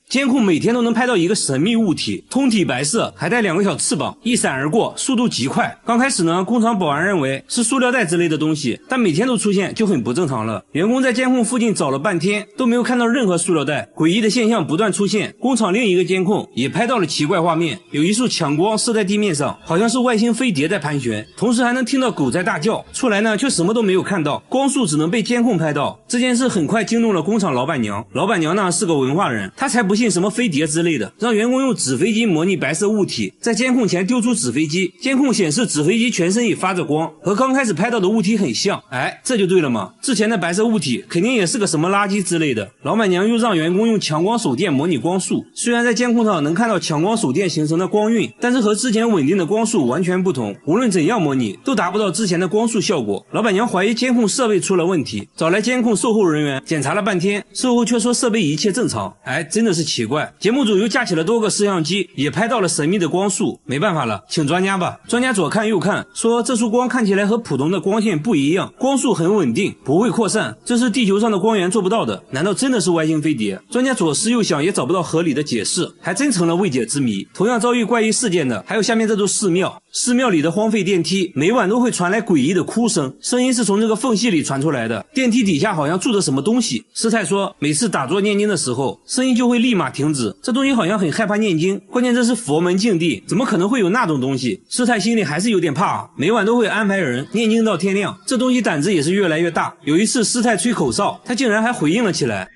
监控每天都能拍到一个神秘物体，通体白色，还带2个小翅膀，一闪而过，速度极快。刚开始呢，工厂保安认为是塑料袋之类的东西，但每天都出现就很不正常了。员工在监控附近找了半天，都没有看到任何塑料袋，诡异的现象不断出现。工厂另一个监控也拍到了奇怪画面，有一束强光射在地面上，好像是外星飞碟在盘旋，同时还能听到狗在大叫。出来呢，却什么都没有看到，光束只能被监控拍到。这件事很快惊动了工厂老板娘，老板娘呢是个文化人，她才不信什么飞碟之类的，让员工用纸飞机模拟白色物体，在监控前丢出纸飞机，监控显示纸飞机全身也发着光，和刚开始拍到的物体很像。哎，这就对了嘛，之前的白色物体肯定也是个什么垃圾之类的。老板娘又让员工用强光手电模拟光束，虽然在监控上能看到强光手电形成的光晕，但是和之前稳定的光束完全不同，无论怎样模拟都达不到之前的光束效果。老板娘怀疑监控设备出了问题，找来监控售后人员检查了半天，售后却说设备一切正常。哎，真的是奇怪。节目组又架起了多个摄像机，也拍到了神秘的光束。没办法了，请专家吧。专家左看右看，说这束光看起来和普通的光线不一样，光束很稳定，不会扩散，这是地球上的光源做不到的。难道真的是外星飞碟？专家左思右想也找不到合理的解释，还真成了未解之谜。同样遭遇怪异事件的还有下面这座寺庙。寺庙里的荒废电梯每晚都会传来诡异的哭声，声音是从这个缝隙里传出来的，电梯底下好像住着什么东西。师太说每次打坐念经的时候声音就会立马停止，这东西好像很害怕念经，关键这是佛门净地，怎么可能会有那种东西？师太心里还是有点怕，每晚都会安排人念经到天亮，这东西胆子也是越来越大。有一次师太吹口哨，他竟然还回应了起来，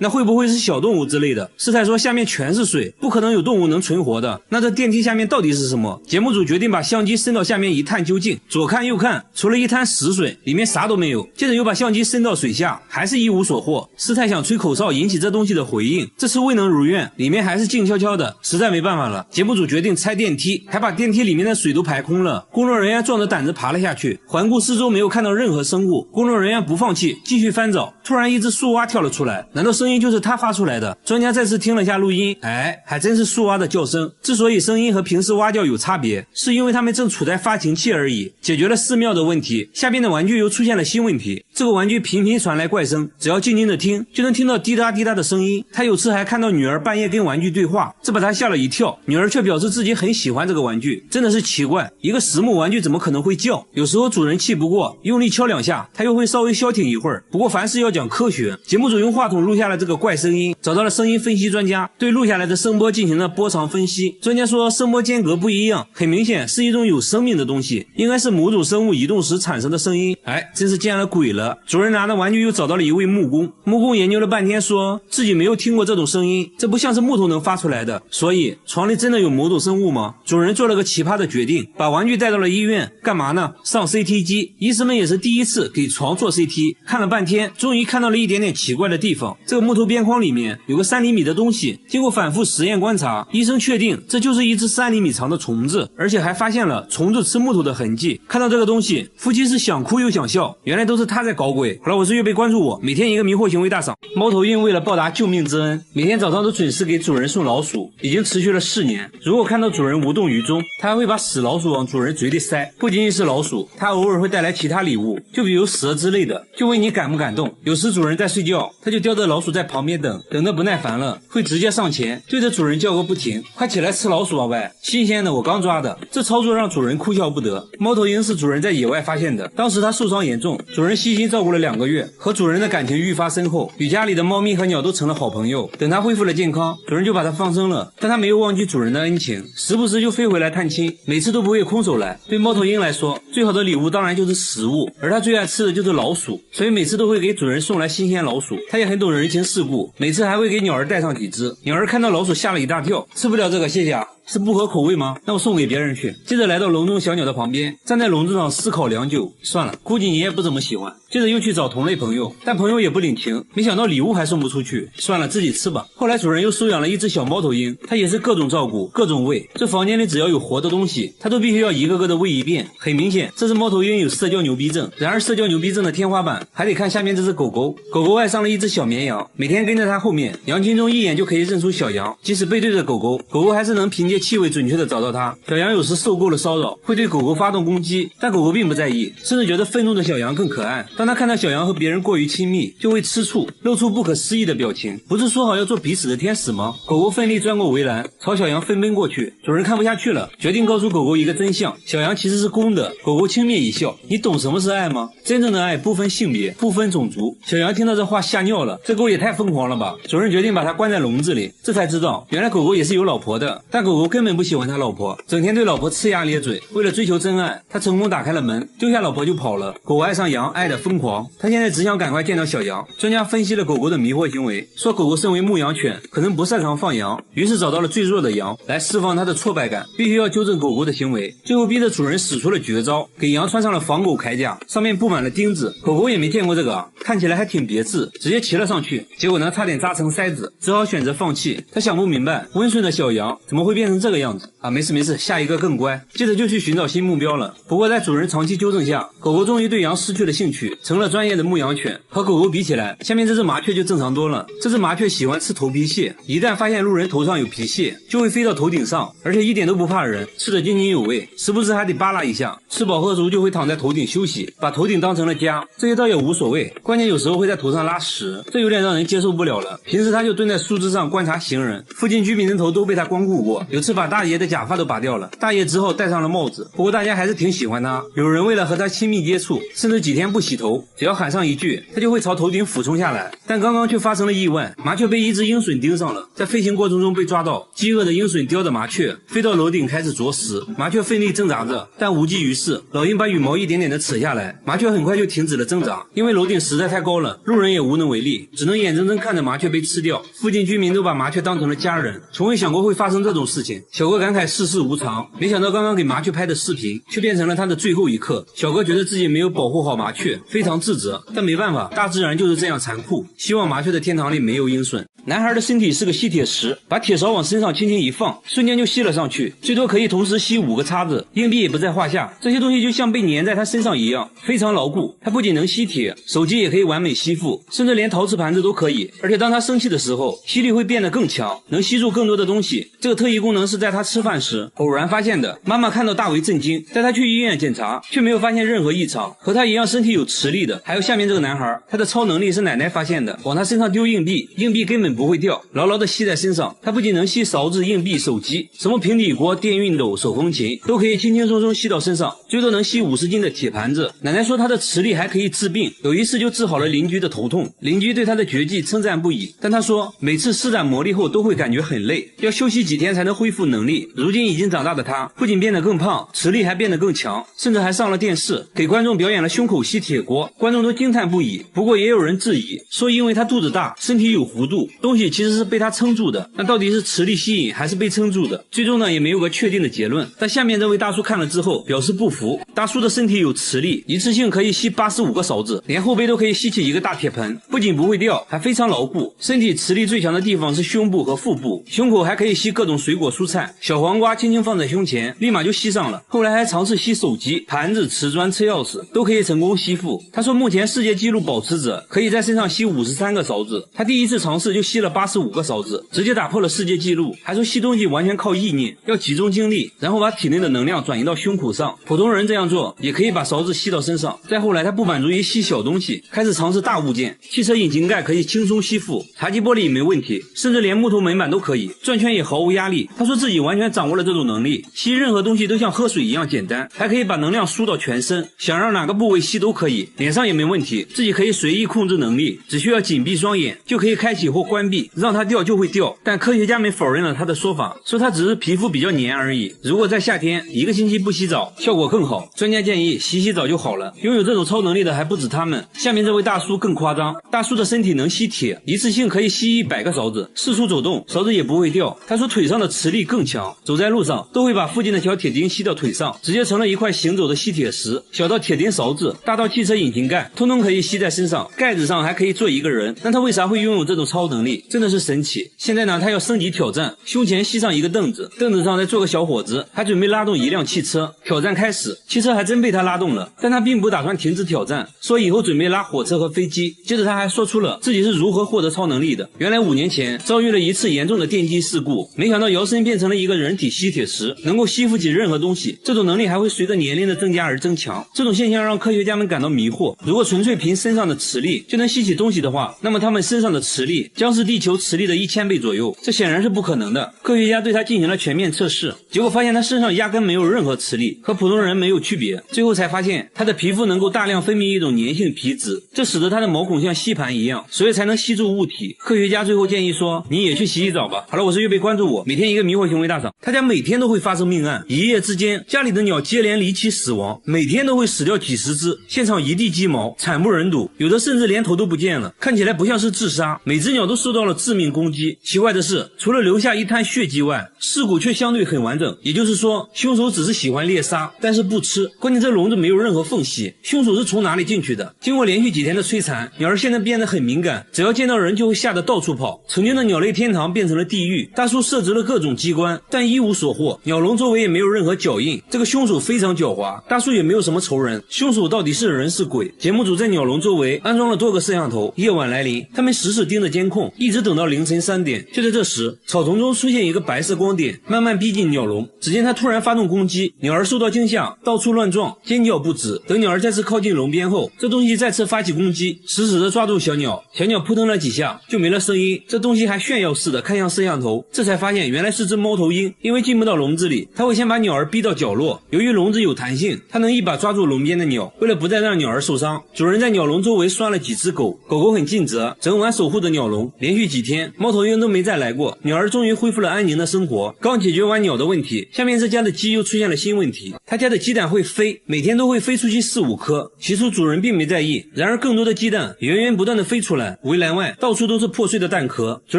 那会不会是小动物之类的？师太说下面全是水，不可能有动物能存活的，那这电梯下面到底是什么？节目组决定把相机伸到下面一探究竟，左看右看，除了一滩死水，里面啥都没有。接着又把相机伸到水下，还是一无所获。师太想吹口哨引起这东西的回应，这次未能如愿，里面还是静悄悄的，实在没办法了。节目组决定拆电梯，还把电梯里面的水都排空了。工作人员壮着胆子爬了下去，环顾四周没有看到任何生物，工作人员不放弃，继续翻找。突然一只树蛙跳了出来，难道声音就是他发出来的？专家再次听了下录音，哎，还真是树蛙的叫声。之所以声音和平时蛙叫有差别，是因为它们正处在发情期而已。解决了寺庙的问题，下边的玩具又出现了新问题。这个玩具频频传来怪声，只要静静的听，就能听到滴答滴答的声音。他有次还看到女儿半夜跟玩具对话，这把他吓了一跳。女儿却表示自己很喜欢这个玩具，真的是奇怪，一个实木玩具怎么可能会叫？有时候主人气不过，用力敲2下，它又会稍微消停一会儿。不过凡事要讲科学，节目组用话筒录下了这个怪声音，找到了声音分析专家，对录下来的声波进行了波长分析。专家说声波间隔不一样，很明显是一种有生命的东西，应该是某种生物移动时产生的声音。哎，真是见了鬼了。主人拿着玩具又找到了一位木工，木工研究了半天，说自己没有听过这种声音，这不像是木头能发出来的。所以床里真的有某种生物吗？主人做了个奇葩的决定，把玩具带到了医院，干嘛呢？上 CT 机。医生们也是第一次给床做 CT， 看了半天，终于看到了一点点奇怪的地方。这个木头边框里面有个3厘米的东西，经过反复实验观察，医生确定这就是一只3厘米长的虫子，而且还发现了虫子吃木头的痕迹。看到这个东西，夫妻是想哭又想笑，原来都是他在搞鬼。好了，我是月贝，关注我，每天一个迷惑行为大赏。猫头鹰为了报答救命之恩，每天早上都准时给主人送老鼠，已经持续了4年。如果看到主人无动于衷，它还会把死老鼠往主人嘴里塞。不仅仅是老鼠，它偶尔会带来其他礼物，就比如蛇之类的。就问你感不感动？有时主人在睡觉，它就叼着老鼠在旁边等得不耐烦了，会直接上前对着主人叫个不停，快起来吃老鼠啊喂，新鲜的，我刚抓的。这操作让主人哭笑不得。猫头鹰是主人在野外发现的，当时它受伤严重，主人悉心照顾了2个月，和主人的感情愈发深厚，与家里的猫咪和鸟都成了好朋友。等它恢复了健康，主人就把它放生了，但它没有忘记主人的恩情，时不时就飞回来探亲，每次都不会空手来。对猫头鹰来说，最好的礼物当然就是食物，而它最爱吃的就是老鼠，所以每次都会给主人送来新鲜老鼠。它也很懂人情世故，每次还会给鸟儿带上几只。鸟儿看到老鼠吓了一大跳，吃不了这个，谢谢啊。是不合口味吗？那我送给别人去。接着来到笼中小鸟的旁边，站在笼子上思考良久，算了，估计你也不怎么喜欢。接着又去找同类朋友，但朋友也不领情，没想到礼物还送不出去，算了，自己吃吧。后来主人又收养了一只小猫头鹰，它也是各种照顾，各种喂。这房间里只要有活的东西，它都必须要一个个的喂一遍。很明显，这只猫头鹰有社交牛逼症。然而社交牛逼症的天花板还得看下面这只狗狗。狗狗爱上了一只小绵羊，每天跟在它后面，羊群中一眼就可以认出小羊。即使背对着狗狗，狗狗还是能凭借借气味准确地找到它。小羊有时受够了骚扰，会对狗狗发动攻击，但狗狗并不在意，甚至觉得愤怒的小羊更可爱。当它看到小羊和别人过于亲密，就会吃醋，露出不可思议的表情。不是说好要做彼此的天使吗？狗狗奋力钻过围栏，朝小羊飞奔过去。主人看不下去了，决定告诉狗狗一个真相：小羊其实是公的。狗狗轻蔑一笑：你懂什么是爱吗？真正的爱不分性别，不分种族。小羊听到这话吓尿了，这狗也太疯狂了吧！主人决定把它关在笼子里，这才知道原来狗狗也是有老婆的，但狗狗根本不喜欢他老婆，整天对老婆呲牙咧嘴。为了追求真爱，他成功打开了门，丢下老婆就跑了。狗爱上羊，爱得疯狂，他现在只想赶快见到小羊。专家分析了狗狗的迷惑行为，说狗狗身为牧羊犬，可能不擅长放羊，于是找到了最弱的羊来释放它的挫败感，必须要纠正狗狗的行为。最后逼着主人使出了绝招，给羊穿上了防狗铠甲，上面布满了钉子。狗狗也没见过这个看起来还挺别致，直接骑了上去，结果呢差点扎成筛子，只好选择放弃。他想不明白，温顺的小羊怎么会变成这个样子啊？没事，下一个更乖。接着就去寻找新目标了。不过在主人长期纠正下，狗狗终于对羊失去了兴趣，成了专业的牧羊犬。和狗狗比起来，下面这只麻雀就正常多了。这只麻雀喜欢吃头皮屑，一旦发现路人头上有皮屑，就会飞到头顶上，而且一点都不怕人，吃得津津有味，时不时还得扒拉一下。吃饱喝足就会躺在头顶休息，把头顶当成了家。这些倒也无所谓，关键有时候会在头上拉屎，这有点让人接受不了了。平时他就蹲在树枝上观察行人，附近居民的头都被他光顾过，有次把大爷的假发都拔掉了，大爷只好戴上了帽子。不过大家还是挺喜欢他，有人为了和他亲密接触，甚至几天不洗头，只要喊上一句，他就会朝头顶俯冲下来。但刚刚却发生了意外，麻雀被一只鹰隼盯上了，在飞行过程中被抓到，饥饿的鹰隼叼着麻雀飞到楼顶开始啄食，麻雀奋力挣扎着，但无济于事。老鹰把羽毛一点点的扯下来，麻雀很快就停止了挣扎，因为楼顶实在太高了，路人也无能为力，只能眼睁睁看着麻雀被吃掉。附近居民都把麻雀当成了家人，从未想过会发生这种事情。小哥感慨世事无常，没想到刚刚给麻雀拍的视频却变成了他的最后一刻。小哥觉得自己没有保护好麻雀，非常自责，但没办法，大自然就是这样残酷。希望麻雀的天堂里没有鹰隼。男孩的身体是个吸铁石，把铁勺往身上轻轻一放，瞬间就吸了上去，最多可以同时吸5个叉子，硬币也不在话下。这些东西就像被粘在他身上一样，非常牢固。他不仅能吸铁，手机也可以完美吸附，甚至连陶瓷盘子都可以。而且当他生气的时候，吸力会变得更强，能吸住更多的东西。这个特异功能是在他吃饭时偶然发现的。妈妈看到大为震惊，带他去医院检查，却没有发现任何异常。和他一样身体有磁力的还有下面这个男孩，他的超能力是奶奶发现的，往他身上丢硬币，硬币根本不会掉，牢牢的吸在身上。他不仅能吸勺子、硬币、手机，什么平底锅、电熨斗、手风琴都可以轻轻松松吸到身上，最多能吸50斤的铁盘子。奶奶说他的磁力还可以治病，有一次就治好了邻居的头痛，邻居对他的绝技称赞不已，但他说每次施展魔力后都会感觉很累，要休息几天才能恢复能力。如今已经长大的他不仅变得更胖，磁力还变得更强，甚至还上了电视，给观众表演了胸口吸铁锅，观众都惊叹不已。不过也有人质疑说，因为他肚子大，身体有弧度，东西其实是被他撑住的，那到底是磁力吸引还是被撑住的？最终呢也没有个确定的结论。但下面这位大叔看了之后表示不服，大叔的身体有磁力，一次性可以吸85个勺子，连后背都可以吸起一个大铁盆，不仅不会掉，还非常牢固。身体磁力最强的地方是胸部和腹部，胸口还可以吸各种水果蔬菜，小黄瓜轻轻放在胸前，立马就吸上了。后来还尝试吸手机、盘子、瓷砖、车钥匙，都可以成功吸附。他说目前世界纪录保持者可以在身上吸53个勺子，他第一次尝试就吸了85个勺子，直接打破了世界纪录。还说吸东西完全靠意念，要集中精力，然后把体内的能量转移到胸口上。普通人这样做也可以把勺子吸到身上。再后来他不满足于吸小东西，开始尝试大物件，汽车引擎盖可以轻松吸附，茶几玻璃也没问题，甚至连木头门板都可以，转圈也毫无压力。他说自己完全掌握了这种能力，吸任何东西都像喝水一样简单，还可以把能量输到全身，想让哪个部位吸都可以，脸上也没问题，自己可以随意控制能力，只需要紧闭双眼就可以开启或关闭，让它掉就会掉。但科学家们否认了他的说法，说他只是皮肤比较黏而已。如果在夏天1个星期不洗澡，效果更好。专家建议洗澡就好了。拥有这种超能力的还不止他们，下面这位大叔更夸张，大叔的身体能吸铁，一次性可以吸100个勺子，四处走动，勺子也不会掉。他说腿上的磁力更强，走在路上都会把附近的小铁钉吸到腿上，直接成了一块行走的吸铁石。小到铁钉勺子，大到汽车引擎盖，通通可以吸在身上，盖子上还可以坐一个人。那他为啥会拥有这种超能力？力，真的是神奇。现在呢，他要升级挑战，胸前系上一个凳子，凳子上再坐个小伙子，还准备拉动一辆汽车。挑战开始，汽车还真被他拉动了，但他并不打算停止挑战，说以后准备拉火车和飞机。接着他还说出了自己是如何获得超能力的。原来5年前遭遇了一次严重的电击事故，没想到摇身变成了一个人体吸铁石，能够吸附起任何东西。这种能力还会随着年龄的增加而增强。这种现象让科学家们感到迷惑，如果纯粹凭身上的磁力就能吸起东西的话，那么他们身上的磁力将是地球磁力的1000倍左右，这显然是不可能的。科学家对他进行了全面测试，结果发现他身上压根没有任何磁力，和普通人没有区别。最后才发现他的皮肤能够大量分泌一种粘性皮脂，这使得他的毛孔像吸盘一样，所以才能吸住物体。科学家最后建议说，你也去洗洗澡吧。好了，我是月贝，关注我，每天一个迷惑行为大赏。他家每天都会发生命案，一夜之间家里的鸟接连离奇死亡，每天都会死掉几十只，现场一地鸡毛，惨不忍睹，有的甚至连头都不见了，看起来不像是自杀。每只鸟都受到了致命攻击。奇怪的是，除了留下一滩血迹外，尸骨却相对很完整，也就是说凶手只是喜欢猎杀，但是不吃。关键这笼子没有任何缝隙，凶手是从哪里进去的？经过连续几天的摧残，鸟儿现在变得很敏感，只要见到人就会吓得到处跑。曾经的鸟类天堂变成了地狱，大叔设置了各种机关，但一无所获。鸟笼周围也没有任何脚印，这个凶手非常狡猾，大叔也没有什么仇人。凶手到底是人是鬼？节目组在鸟笼周围安装了多个摄像头，夜晚来临，他们时时盯着监控，一直等到凌晨3点。就在这时，草丛中出现一个白色光点，慢慢逼近鸟笼。只见他突然发动攻击，鸟儿受到惊吓，到处乱撞，尖叫不止。等鸟儿再次靠近笼边后，这东西再次发起攻击，死死地抓住小鸟，小鸟扑腾了几下就没了声音。这东西还炫耀似的看向摄像头，这才发现原来是只猫头鹰。因为进不到笼子里，他会先把鸟儿逼到角落。由于笼子有弹性，他能一把抓住笼边的鸟。为了不再让鸟儿受伤，主人在鸟笼周围拴了几只狗，狗狗很尽责，整晚守护着鸟笼。连续几天，猫头鹰都没再来过，鸟儿终于恢复了安宁的生活。刚解决完鸟的问题，下面这家的鸡又出现了新问题。他家的鸡蛋会飞，每天都会飞出去4、5颗。起初主人并没在意，然而更多的鸡蛋源不断的飞出来，围栏外到处都是破碎的蛋壳。主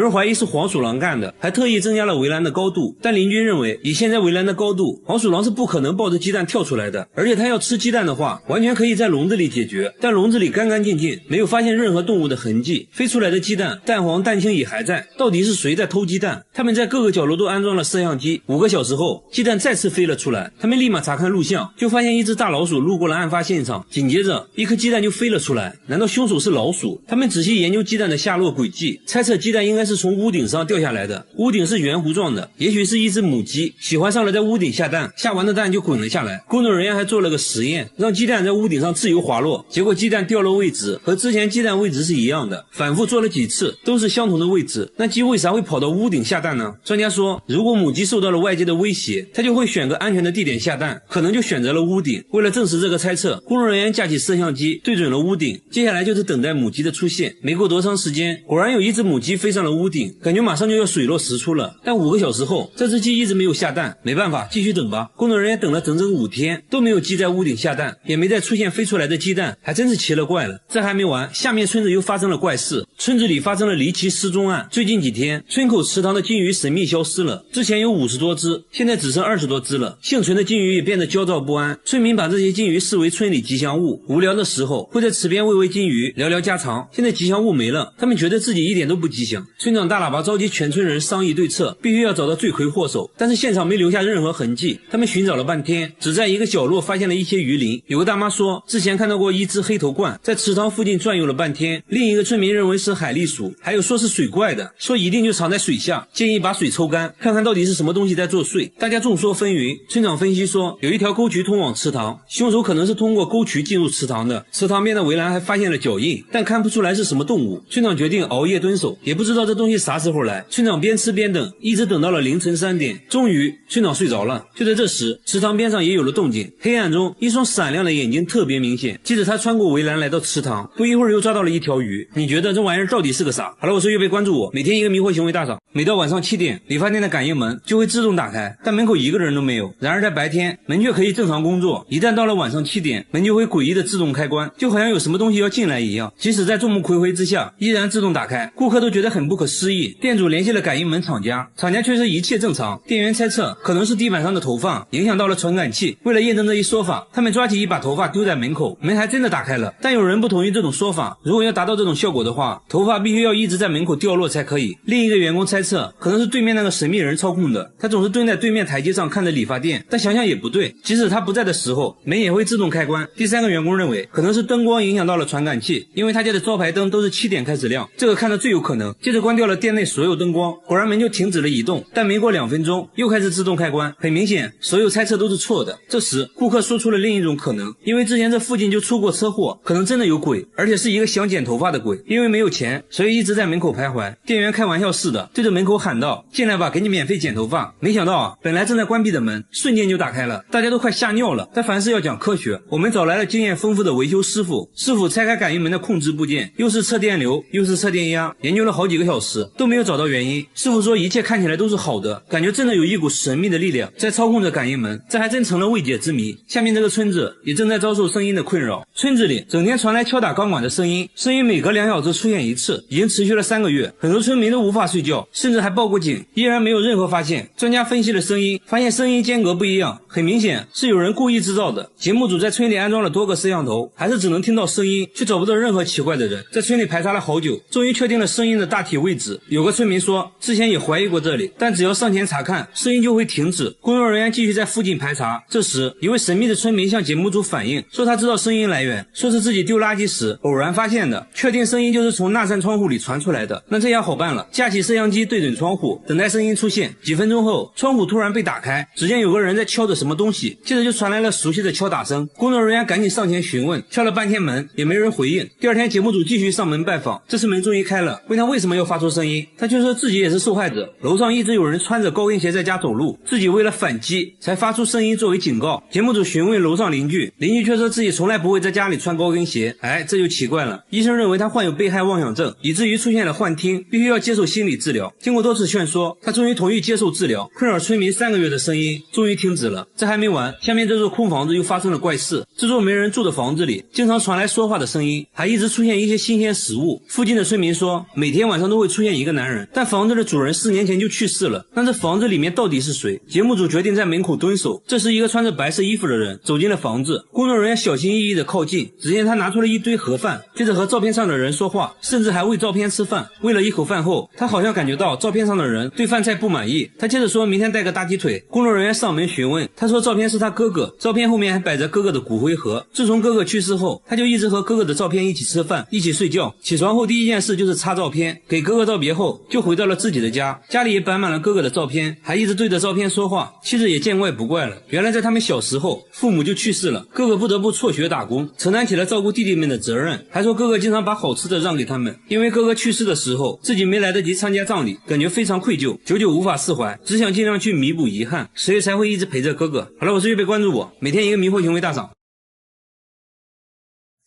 人怀疑是黄鼠狼干的，还特意增加了围栏的高度，但邻居认为以现在围栏的高度，黄鼠狼是不可能抱着鸡蛋跳出来的，而且它要吃鸡蛋的话，完全可以在笼子里解决，但笼子里干干净净，没有发现任何动物的痕迹。飞出来的鸡蛋蛋黄蛋清也还在，到底是谁在偷鸡蛋？他们在各个角落都安装了摄像机。5个小时后，鸡蛋再次飞了出来，他们立马查看录像，就发现一只大老鼠路过了案发现场，紧接着一颗鸡蛋就飞了出来。难道凶手是老鼠？他们仔细研究鸡蛋的下落轨迹，猜测鸡蛋应该是从屋顶上掉下来的，屋顶是圆弧状的，也许是一只母鸡喜欢上了在屋顶下蛋，下完的蛋就滚了下来。工作人员还做了个实验，让鸡蛋在屋顶上自由滑落，结果鸡蛋掉落位置和之前鸡蛋位置是一样的，反复做了几次都是相同的位置。那鸡为啥会跑到屋顶下蛋呢？专家说，如果母鸡受到了外界的威胁，它就会选个安全的地点下蛋，可能就选择了屋顶。为了证实这个猜测，工作人员架起摄像机对准了屋顶，接下来就是等待母鸡的出现。没过多长时间，果然有一只母鸡飞上了屋顶，感觉马上就要水落石出了。但5个小时后，这只鸡一直没有下蛋，没办法，继续等吧。工作人员等了整整5天，都没有鸡在屋顶下蛋，也没再出现飞出来的鸡蛋，还真是奇了怪了。这还没完，下面村子又发生了怪事，村子里发生了离奇失踪案。最近几天，村口池塘的金鱼神秘消失了，之前有50多只，现在只剩20多只了。幸存的金鱼也变得焦躁不安，村民把这些金鱼视为村里吉祥物，无聊的时候会在池边喂金鱼，聊聊家常。现在吉祥物没了，他们觉得自己一点都不吉祥。村长大喇叭召集全村人商议对策，必须要找到罪魁祸首，但是现场没留下任何痕迹。他们寻找了半天，只在一个角落发现了一些鱼鳞。有个大妈说，之前看到过一只黑头鹳在池塘附近转悠了半天。另一个村民认为是海狸鼠，还有说是水怪的，说一定就藏在水下，建议把水抽干，看看到底是什么东西在作祟。大家众说纷纭。村长分析说，有一条沟渠通往池塘，凶手可能是通过沟渠进入池塘的。池塘边的围栏还发现了脚印，但看不出来是什么动物。村长决定熬夜蹲守，也不知道这东西啥时候来。村长边吃边等，一直等到了凌晨3点，终于村长睡着了。就在这时，池塘边上也有了动静，黑暗中一双闪亮的眼睛特别明显。接着他穿过围栏来到池塘，不一会儿又抓到了一条鱼。你觉得这玩意儿到底是个啥？好了，我是月贝，关注我，每天一个迷惑行为大赏。每到晚上7点，理发店的感应门就会自动打开，但门口一个人都没有。然而在白天，门门却可以正常工作，一旦到了晚上7点，门就会诡异的自动开关，就好像有什么东西要进来一样，即使在众目睽睽之下依然自动打开，顾客都觉得很不可思议。店主联系了感应门厂家，厂家确实一切正常，店员猜测可能是地板上的头发影响到了传感器。为了验证这一说法，他们抓起一把头发丢在门口，门还真的打开了。但有人不同意这种说法，如果要达到这种效果的话，头发必须要一直在门口掉落才可以。另一个员工猜测可能是对面那个神秘人操控的，他总是蹲在对面台阶上看着理发店，但想想也不对，即使他不在的时候，门也会自动开关。第三个员工认为可能是灯光影响到了传感器，因为他家的招牌灯都是7点开始亮，这个看着最有可能。接着关掉了店内所有灯光，果然门就停止了移动，但没过2分钟又开始自动开关。很明显，所有猜测都是错的。这时顾客说出了另一种可能，因为之前这附近就出过车祸，可能真的有鬼，而且是一个想剪头发的鬼，因为没有钱，所以一直在门口徘徊。店员开玩笑似的对着门口喊道：“进来吧，给你免费剪头发。”没想到啊，本来正在关闭的门瞬间就打开了，大家都快吓尿了。但凡事要讲科学，我们找来了经验丰富的维修师傅。师傅拆开感应门的控制部件，又是测电流又是测电压，研究了好几个小时都没有找到原因。师傅说一切看起来都是好的，感觉真的有一股神秘的力量在操控着感应门，这还真成了未解之谜。下面这个村子也正在遭受声音的困扰，村子里整天传来敲打钢管的声音，声音每隔2小时出现一次，已经持续了3个月，很多村民都无法睡觉，甚至还报过警，依然没有任何发现。专家分析了声音，发现声音间隔不一样，很明显是有人故意制造的。节目组在村里安装了多个摄像头，还是只能听到声音，却找不到任何奇怪的人。在村里排查了好久，终于确定了声音的大体位置。有个村民说之前也怀疑过这里，但只要上前查看，声音就会停止。工作人员继续在附近排查，这时一位神秘的村民向节目组反映，说他知道声音来源，说是自己丢垃圾时偶然发现的，确定声音就是从那扇窗户里传出来的。那这样好办了，架起摄像机对准窗户，等待声音出现。几分钟后，窗户突然被打开，只见有个人在敲着什么东西，接着就传来了熟悉的敲打声。工作人员赶紧上前询问，敲了半天门也没人回应。第二天节目组继续上门拜访，这次门终于开了，问他为什么要发出声音，他却说自己也是受害者，楼上一直有人穿着高跟鞋在家走路，自己为了反击才发出声音作为警告。节目组询问楼上邻居，邻居却说自己从来不会在家里穿高跟鞋。这就奇怪了，医生认为他患有被害妄想症，以至于出现了幻听，必须要接受心理治疗。经过多次劝说，他终于同意接受治疗。困扰村民3个月的声音终于停止了。这还没完，下面这座空房子又发生了怪事。这座没人住的房子里经常传来说话的声音，还一直出现一些新鲜食物。附近的村民说每天晚上都会出现一个男人，但房子的主人4年前就去世了。那这房子里面到底是谁？节目组决定在门口蹲守。这时一个穿着白色衣服的人走进了房子，工作人员小心翼翼地靠近，只见他拿出了一堆盒饭，接着和照片上的人说话，甚至还喂照片吃饭。喂了一口饭后，他好像感觉到照片上的人对饭菜不满意，他接着说明天带个大鸡腿。工作人员上门询问，他说照片是他哥哥，照片后面还摆着哥哥的骨灰盒。自从哥哥去世后，他就一直和哥哥的照片一起吃饭，一起睡觉。起床后第一件事就是擦照片，给哥哥道别后就回到了自己的家，家里也摆满了哥哥的照片，还一直对着照片说话。妻子也见怪不怪了，原来在他们小时候父母就去世了，哥哥不得不辍学打工，承担起了照顾弟弟们的责任。还说哥哥经常把好吃的让给他们，因为哥哥去世的时候自己没来得及参加葬礼，感觉非常愧疚，久久无法释怀，只想尽量去弥补遗憾，所以才会一直陪着哥哥。好了，我是预备关注我，每天一个迷惑行为大赏。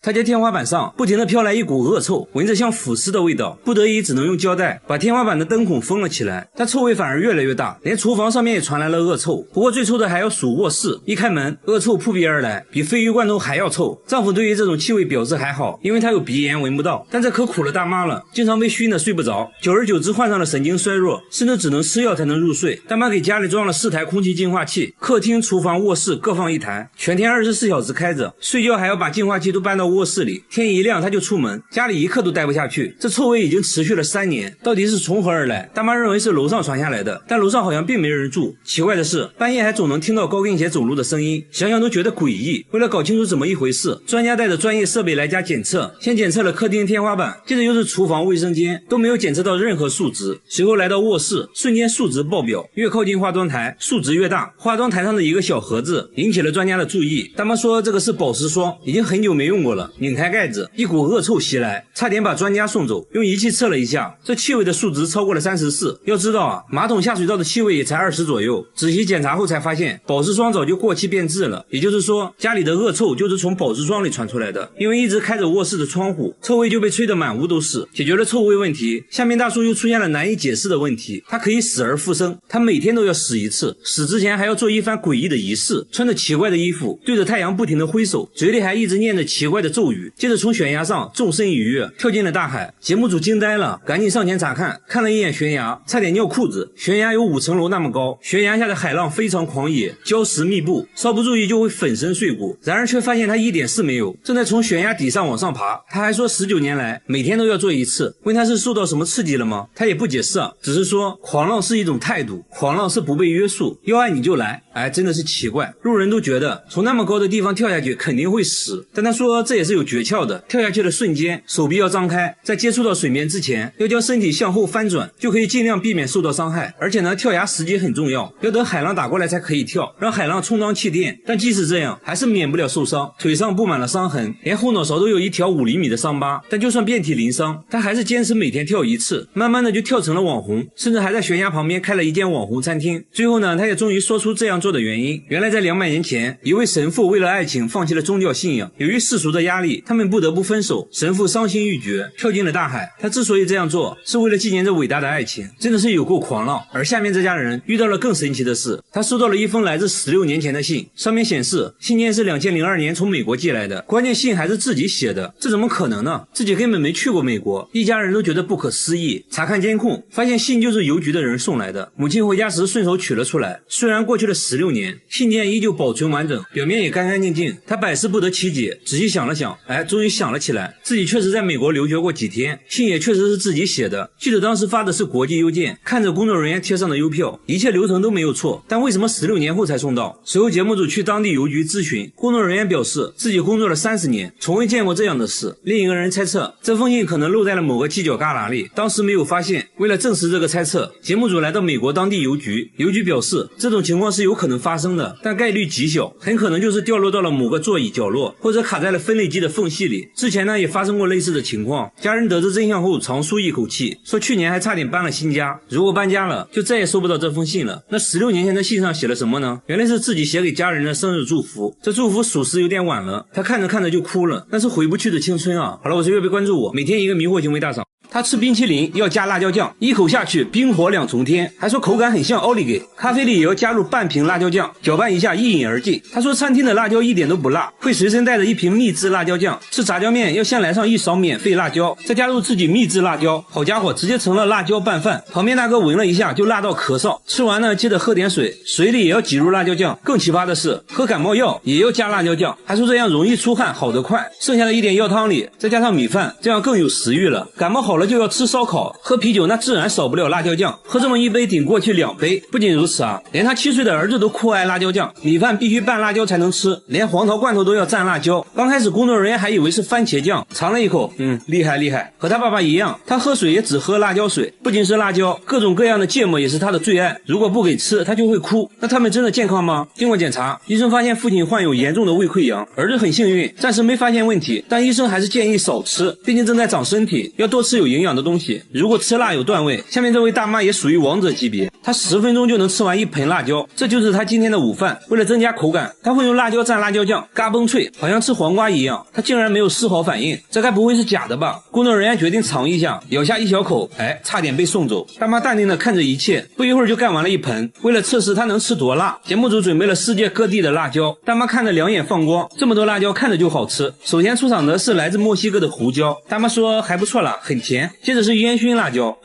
他家天花板上不停地飘来一股恶臭，闻着像腐尸的味道，不得已只能用胶带把天花板的灯孔封了起来，但臭味反而越来越大，连厨房上面也传来了恶臭。不过最臭的还要数卧室，一开门恶臭扑鼻而来，比鲱鱼罐头还要臭。丈夫对于这种气味表示还好，因为他有鼻炎闻不到，但这可苦了大妈了，经常被熏得睡不着，久而久之患上了神经衰弱，甚至只能吃药才能入睡。大妈给家里装了4台空气净化器，客厅、厨房、卧室各放1台，全天24小时开着，睡觉还要把净化器都搬到卧室里，天一亮他就出门，家里一刻都待不下去。这臭味已经持续了3年，到底是从何而来？大妈认为是楼上传下来的，但楼上好像并没人住。奇怪的是，半夜还总能听到高跟鞋走路的声音，想想都觉得诡异。为了搞清楚怎么一回事，专家带着专业设备来家检测，先检测了客厅天花板，接着又是厨房、卫生间，都没有检测到任何数值。随后来到卧室，瞬间数值爆表，越靠近化妆台数值越大。化妆台上的一个小盒子引起了专家的注意，大妈说这个是宝石霜，已经很久没用过了。了，拧开盖子，一股恶臭袭来，差点把专家送走。用仪器测了一下，这气味的数值超过了34。要知道啊，马桶下水道的气味也才20左右。仔细检查后才发现，保湿霜早就过期变质了，也就是说，家里的恶臭就是从保湿霜里传出来的。因为一直开着卧室的窗户，臭味就被吹得满屋都是。解决了臭味问题，下面大叔又出现了难以解释的问题，他可以死而复生，他每天都要死一次，死之前还要做一番诡异的仪式，穿着奇怪的衣服，对着太阳不停地挥手，嘴里还一直念着奇怪的咒语，接着从悬崖上纵身一跃，跳进了大海。节目组惊呆了，赶紧上前查看，看了一眼悬崖，差点尿裤子。悬崖有5层楼那么高，悬崖下的海浪非常狂野，礁石密布，稍不注意就会粉身碎骨。然而却发现他一点事没有，正在从悬崖底上往上爬。他还说19年来每天都要做一次，问他是受到什么刺激了吗？他也不解释啊，只是说狂浪是一种态度，狂浪是不被约束，要爱你就来。哎，真的是奇怪，路人都觉得从那么高的地方跳下去肯定会死，但他说这也是有诀窍的，跳下去的瞬间手臂要张开，在接触到水面之前要将身体向后翻转，就可以尽量避免受到伤害。而且呢，跳崖时机很重要，要等海浪打过来才可以跳，让海浪充当气垫。但即使这样还是免不了受伤，腿上布满了伤痕，连后脑勺都有一条5厘米的伤疤。但就算遍体鳞伤，他还是坚持每天跳一次，慢慢的就跳成了网红，甚至还在悬崖旁边开了一间网红餐厅。最后呢，他也终于说出这样做的原因。原来在200年前，一位神父为了爱情放弃了宗教信仰，由于世俗的压力，他们不得不分手。神父伤心欲绝，跳进了大海。他之所以这样做，是为了纪念这伟大的爱情，真的是有够狂浪。而下面这家人遇到了更神奇的事，他收到了一封来自16年前的信，上面显示信件是2002年从美国寄来的，关键信还是自己写的，这怎么可能呢？自己根本没去过美国，一家人都觉得不可思议。查看监控，发现信就是邮局的人送来的。母亲回家时顺手取了出来，虽然过去了16年，信件依旧保存完整，表面也干干净净。他百思不得其解，仔细想了想，终于想了起来，自己确实在美国留学过几天，信也确实是自己写的。记得当时发的是国际邮件，看着工作人员贴上的邮票，一切流程都没有错，但为什么16年后才送到？随后节目组去当地邮局咨询，工作人员表示自己工作了30年，从未见过这样的事。另一个人猜测，这封信可能漏在了某个犄角旮旯里，当时没有发现。为了证实这个猜测，节目组来到美国当地邮局，邮局表示这种情况是有可能发生的，但概率极小，很可能就是掉落到了某个座椅角落，或者卡在了分类机的缝隙里。之前呢也发生过类似的情况。家人得知真相后长舒一口气，说去年还差点搬了新家，如果搬家了就再也收不到这封信了。那16年前的信上写了什么呢？原来是自己写给家人的生日祝福，这祝福属实有点晚了，他看着看着就哭了，那是回不去的青春啊。好了，我是岳飞，关注我，每天一个迷惑行为大赏。他吃冰淇淋要加辣椒酱，一口下去冰火2重天，还说口感很像奥利给。咖啡里也要加入半瓶辣椒酱，搅拌一下一饮而尽。他说餐厅的辣椒一点都不辣，会随身带着一瓶秘制辣椒酱。吃炸酱面要先来上1勺免费辣椒，再加入自己秘制辣椒，好家伙，直接成了辣椒拌饭。旁边大哥闻了一下就辣到咳嗽，吃完呢接着喝点水，水里也要挤入辣椒酱。更奇葩的是，喝感冒药也要加辣椒酱，还说这样容易出汗，好得快。剩下的一点药汤里再加上米饭，这样更有食欲了。感冒好了就要吃烧烤，喝啤酒那自然少不了辣椒酱，喝这么一杯顶过去2杯。不仅如此啊，连他7岁的儿子都酷爱辣椒酱，米饭必须拌辣椒才能吃，连黄桃罐头都要蘸辣椒。刚开始工作人员还以为是番茄酱，尝了一口，厉害厉害。和他爸爸一样，他喝水也只喝辣椒水，不仅是辣椒，各种各样的芥末也是他的最爱，如果不给吃他就会哭。那他们真的健康吗？经过检查，医生发现父亲患有严重的胃溃疡，儿子很幸运，暂时没发现问题，但医生还是建议少吃，毕竟正在长身体，要多吃有营养的东西。如果吃辣有段位，下面这位大妈也属于王者级别，她10分钟就能吃完1盆辣椒，这就是她今天的午饭。为了增加口感，她会用辣椒蘸辣椒酱，嘎嘣脆，好像吃黄瓜一样。她竟然没有丝毫反应，这该不会是假的吧？工作人员决定尝一下，咬下一小口，差点被送走。大妈淡定地看着一切，不一会儿就干完了1盆。为了测试她能吃多辣，节目组准备了世界各地的辣椒。大妈看着两眼放光，这么多辣椒看着就好吃。首先出场的是来自墨西哥的胡椒，大妈说还不错啦，很甜。接着是烟熏辣椒，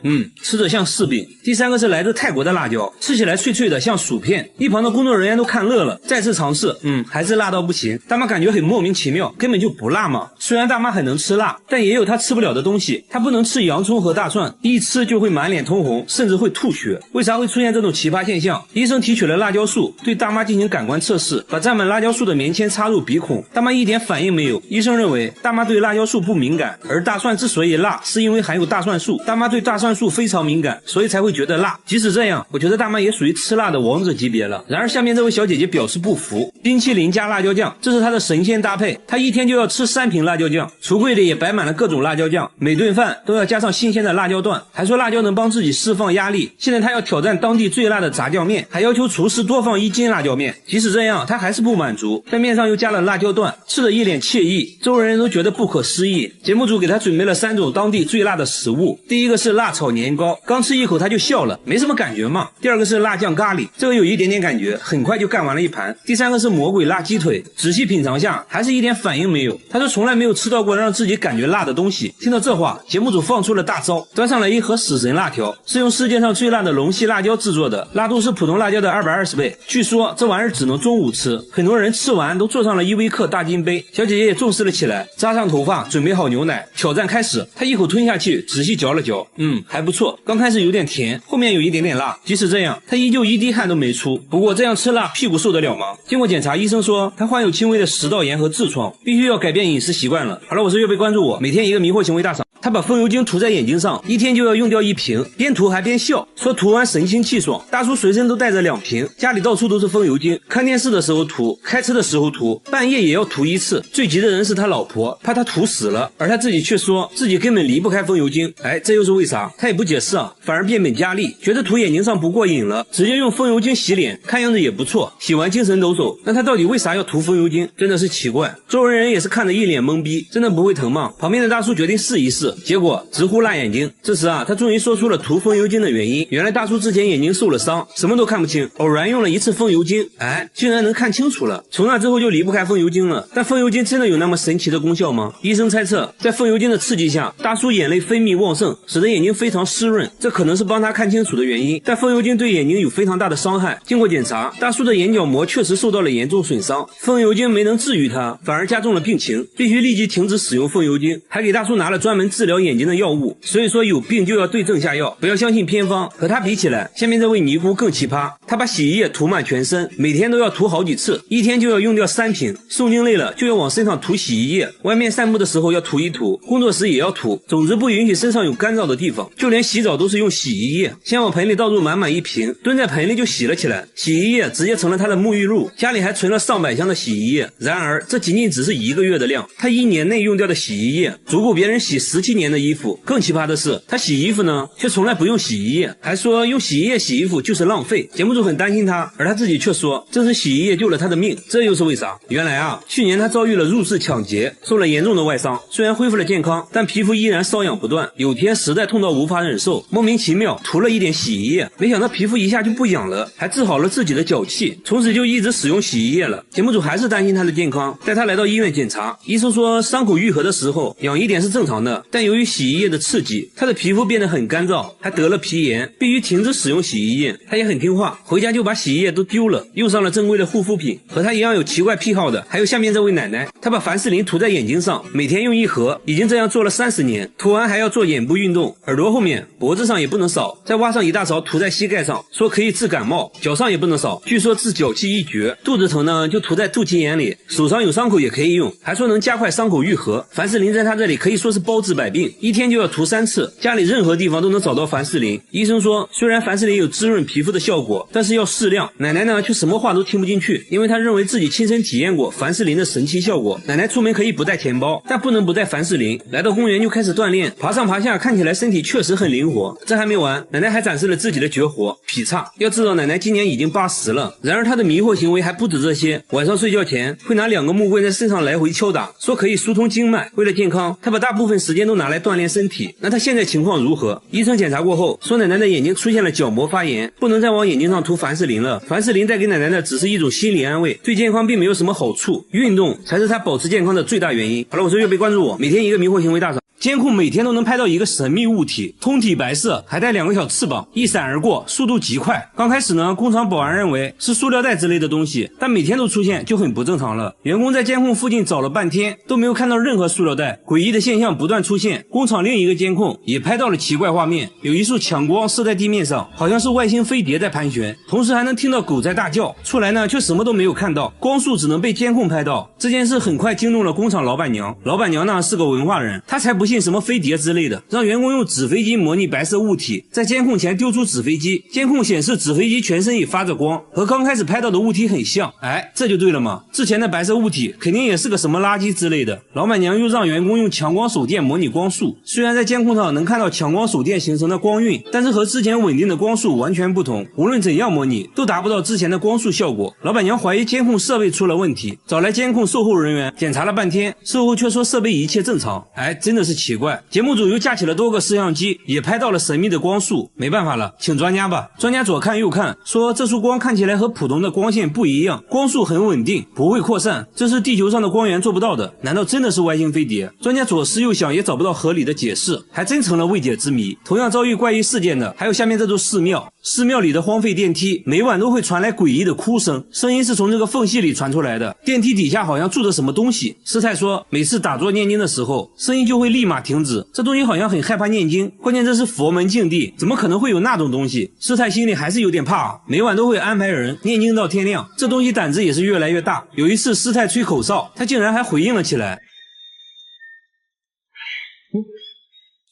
吃着像柿饼。第3个是来自泰国的辣椒，吃起来脆脆的像薯片。一旁的工作人员都看乐了，再次尝试，还是辣到不行。大妈感觉很莫名其妙，根本就不辣嘛。虽然大妈很能吃辣，但也有她吃不了的东西，她不能吃洋葱和大蒜，一吃就会满脸通红，甚至会吐血。为啥会出现这种奇葩现象？医生提取了辣椒素，对大妈进行感官测试，把沾满辣椒素的棉签插入鼻孔，大妈一点反应没有。医生认为大妈对辣椒素不敏感，而大蒜之所以辣，是因为含有大蒜素，大妈对大蒜素非常敏感，所以才会觉得辣。即使这样，我觉得大妈也属于吃辣的王者级别了。然而下面这位小姐姐表示不服，冰淇淋加辣椒酱，这是她的神仙搭配，她一天就要吃3瓶辣椒酱，橱柜里也摆满了各种辣椒酱，每顿饭都要加上新鲜的辣椒段，还说辣椒能帮自己释放压力。现在她要挑战当地最辣的炸酱面，还要求厨师多放1斤辣椒面。即使这样，她还是不满足，在面上又加了辣椒段，吃得一脸惬意，周围人都觉得不可思议。节目组给她准备了3种当地最辣的食物，第一个是辣炒年糕，刚吃一口她就笑了，没什么感觉嘛。第二个是辣酱咖喱，这个有一点点感觉，很快就干完了一盘。第三个是魔鬼辣鸡腿，仔细品尝下还是一点反应没有。她说从来没有吃到过让自己感觉辣的东西。听到这话，节目组放出了大招，端上来一盒死神辣条，是用世界上最辣的龙溪辣椒制作的，辣度是普通辣椒的220倍。据说这玩意儿只能中午吃，很多人吃完都坐上了依维柯大金杯。小姐姐也重视了起来，扎上头发，准备好牛奶，挑战开始。她一口吞下去，仔细嚼了嚼，还不错。刚开始有点甜，后面有一点点辣。即使这样，她依旧一滴汗都没出。不过这样吃辣，屁股受得了吗？经过检查，医生说她患有轻微的食道炎和痔疮，必须要改变饮食习惯了。好了，我是月贝，关注我，每天一个迷惑行为大赏。他把风油精涂在眼睛上，一天就要用掉1瓶，边涂还边笑，说涂完神清气爽。大叔随身都带着2瓶，家里到处都是风油精，看电视的时候涂，开车的时候涂，半夜也要涂1次。最急的人是他老婆，怕他涂死了，而他自己却说自己根本离不开风油精。这又是为啥？他也不解释啊，反而变本加厉，觉得涂眼睛上不过瘾了，直接用风油精洗脸，看样子也不错，洗完精神抖擞。那他到底为啥要涂风油精？真的是奇怪。周围人也是看得一脸懵逼，真的不会疼吗？旁边的大叔决定试一试，结果直呼辣眼睛。这时啊，他终于说出了涂风油精的原因。原来大叔之前眼睛受了伤，什么都看不清，偶然用了1次风油精，竟然能看清楚了。从那之后就离不开风油精了。但风油精真的有那么神奇的功效吗？医生猜测，在风油精的刺激下，大叔眼泪分泌旺盛，使得眼睛非常湿润，这可能是帮他看清楚的原因。但风油精对眼睛有非常大的伤害。经过检查，大叔的眼角膜确实受到了严重损伤，风油精没能治愈他，反而加重了病情，必须立即停止使用风油精，还给大叔拿了专门治疗眼睛的药物。所以说有病就要对症下药，不要相信偏方。和他比起来，下面这位尼姑更奇葩，他把洗衣液涂满全身，每天都要涂好几次，一天就要用掉3瓶。诵经累了就要往身上涂洗衣液，外面散步的时候要涂一涂，工作时也要涂，总之不允许身上有干燥的地方。就连洗澡都是用洗衣液，先往盆里倒入满1瓶，蹲在盆里就洗了起来，洗衣液直接成了他的沐浴露，家里还存了上百箱的洗衣液。然而这仅仅只是1个月的量，他1年内用掉的洗衣液足够别人洗17年的衣服。更奇葩的是，他洗衣服呢却从来不用洗衣液，还说用洗衣液洗衣服就是浪费。节目组很担心他，而他自己却说正是洗衣液救了他的命。这又是为啥？原来啊，去年他遭遇了入室抢劫，受了严重的外伤，虽然恢复了健康，但皮肤依然瘙痒不断。有天实在痛到无法忍受，莫名其妙涂了一点洗衣液，没想到皮肤一下就不痒了，还治好了自己的脚气，从此就一直使用洗衣液了。节目组还是担心他的健康，带他来到医院检查，医生说伤口愈合的时候痒一点是正常的，但由于洗衣液的刺激，他的皮肤变得很干燥，还得了皮炎，必须停止使用洗衣液。他也很听话，回家就把洗衣液都丢了，用上了正规的护肤品。和他一样有奇怪癖好的还有下面这位奶奶，她把凡士林涂在眼睛上，每天用1盒，已经这样做了30年，涂完还要做眼部运动，耳朵后面脖子上也不能少，再挖上一大勺涂在膝盖上，说可以治感冒，脚上也不能少，据说治脚气一绝。肚子疼呢就涂在肚脐眼里，手上有伤口也可以用，还说能加快伤口愈合。凡士林在他这里可以说是包治百病，一天就要涂3次，家里任何地方都能找到凡士林。医生说虽然凡士林有滋润皮肤的效果，但是要适量。奶奶呢却什么话都听不进去，因为她认为自己亲身体验过凡士林的神奇效果。奶奶出门可以不带钱包，但不能不带凡士林。来到公园就开始锻炼，爬上爬下，看起来身体确实很灵活。这还没完，奶奶还展示了自己的绝活劈叉。要知道奶奶今年已经80了，然而她的迷惑行为还不止这些。晚上睡觉前会拿2个木棍在身上来回敲打，说可以疏通经脉。为了健康，她把大部分时间都拿来锻炼身体。那她现在情况如何？医生检查过后说奶奶的眼睛出现了角膜发炎，不能再往眼睛上涂凡士林了。凡士林带给奶奶的只是一种心理安慰，对健康并没有什么好处，运动才是她保持健康的最大原因。好了，我是月贝，关注我，每天一个迷惑行为大赏。监控每天都能拍到一个神秘物体，通体白色，还带2个小翅膀，一闪而过，速度极快。刚开始呢，工厂保安认为是塑料袋之类的东西，但每天都出现就很不正常了。员工在监控附近找了半天，都没有看到任何塑料袋，诡异的现象不断出现。线，工厂另一个监控也拍到了奇怪画面，有一束强光射在地面上，好像是外星飞碟在盘旋，同时还能听到狗在大叫，出来呢却什么都没有看到，光束只能被监控拍到。这件事很快惊动了工厂老板娘，老板娘呢是个文化人，她才不信什么飞碟之类的，让员工用纸飞机模拟白色物体，在监控前丢出纸飞机，监控显示纸飞机全身也发着光，和刚开始拍到的物体很像。哎，这就对了嘛，之前的白色物体肯定也是个什么垃圾之类的。老板娘又让员工用强光手电模拟光束，虽然在监控上能看到强光手电形成的光晕，但是和之前稳定的光束完全不同，无论怎样模拟都达不到之前的光束效果。老板娘怀疑监控设备出了问题，找来监控售后人员检查了半天，售后却说设备一切正常。哎，真的是奇怪。节目组又架起了多个摄像机，也拍到了神秘的光束。没办法了，请专家吧。专家左看右看，说这束光看起来和普通的光线不一样，光束很稳定，不会扩散，这是地球上的光源做不到的。难道真的是外星飞碟？专家左思右想也找不到合理的解释，还真成了未解之谜。同样遭遇怪异事件的还有下面这座寺庙，寺庙里的荒废电梯每晚都会传来诡异的哭声，声音是从这个缝隙里传出来的，电梯底下好像住着什么东西。师太说每次打坐念经的时候声音就会立马停止，这东西好像很害怕念经，关键这是佛门净地，怎么可能会有那种东西？师太心里还是有点怕，每晚都会安排人念经到天亮，这东西胆子也是越来越大。有一次师太吹口哨，他竟然还回应了起来，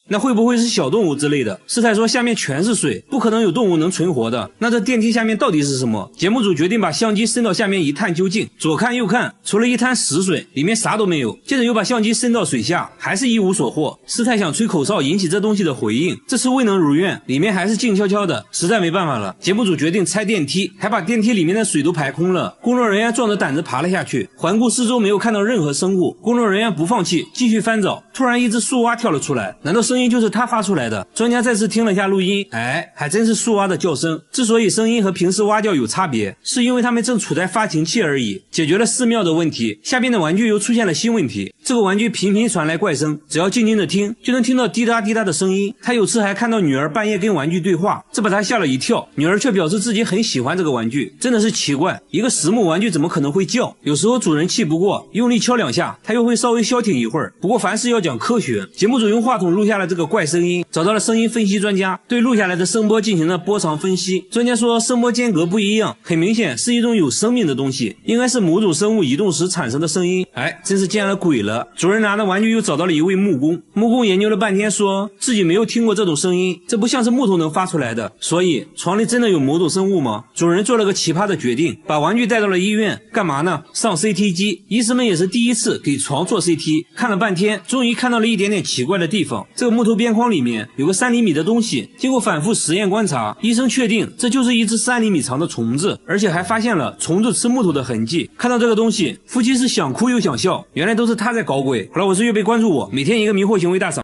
那会不会是小动物之类的？师太说下面全是水，不可能有动物能存活的，那这电梯下面到底是什么？节目组决定把相机伸到下面一探究竟，左看右看，除了一滩死水，里面啥都没有。接着又把相机伸到水下，还是一无所获。师太想吹口哨引起这东西的回应，这次未能如愿，里面还是静悄悄的，实在没办法了。节目组决定拆电梯，还把电梯里面的水都排空了。工作人员壮着胆子爬了下去，环顾四周没有看到任何生物，工作人员不放弃，继续翻找。突然一只树蛙跳了出来，难道声音就是他发出来的？专家再次听了下录音，哎，还真是树蛙的叫声。之所以声音和平时蛙叫有差别，是因为它们正处在发情期而已。解决了寺庙的问题，下边的玩具又出现了新问题。这个玩具频频传来怪声，只要静静的听，就能听到滴答滴答的声音。他有次还看到女儿半夜跟玩具对话，这把他吓了一跳。女儿却表示自己很喜欢这个玩具，真的是奇怪，一个实木玩具怎么可能会叫？有时候主人气不过，用力敲两下，它又会稍微消停一会儿。不过凡事要讲科学，节目组用话筒录下了这个怪声音，找到了声音分析专家，对录下来的声波进行了波长分析。专家说声波间隔不一样，很明显是一种有生命的东西，应该是某种生物移动时产生的声音。哎，真是见了鬼了。主人拿着玩具又找到了一位木工，木工研究了半天，说自己没有听过这种声音，这不像是木头能发出来的。所以床里真的有某种生物吗？主人做了个奇葩的决定，把玩具带到了医院，干嘛呢？上 CT 机。医生们也是第一次给床做 CT， 看了半天，终于看到了一点点奇怪的地方。这个木头边框里面有个3厘米的东西，经过反复实验观察，医生确定这就是一只3厘米长的虫子，而且还发现了虫子吃木头的痕迹。看到这个东西，夫妻是想哭又想笑，原来都是他在搞鬼。好了，我是月贝，关注我，每天一个迷惑行为大赏。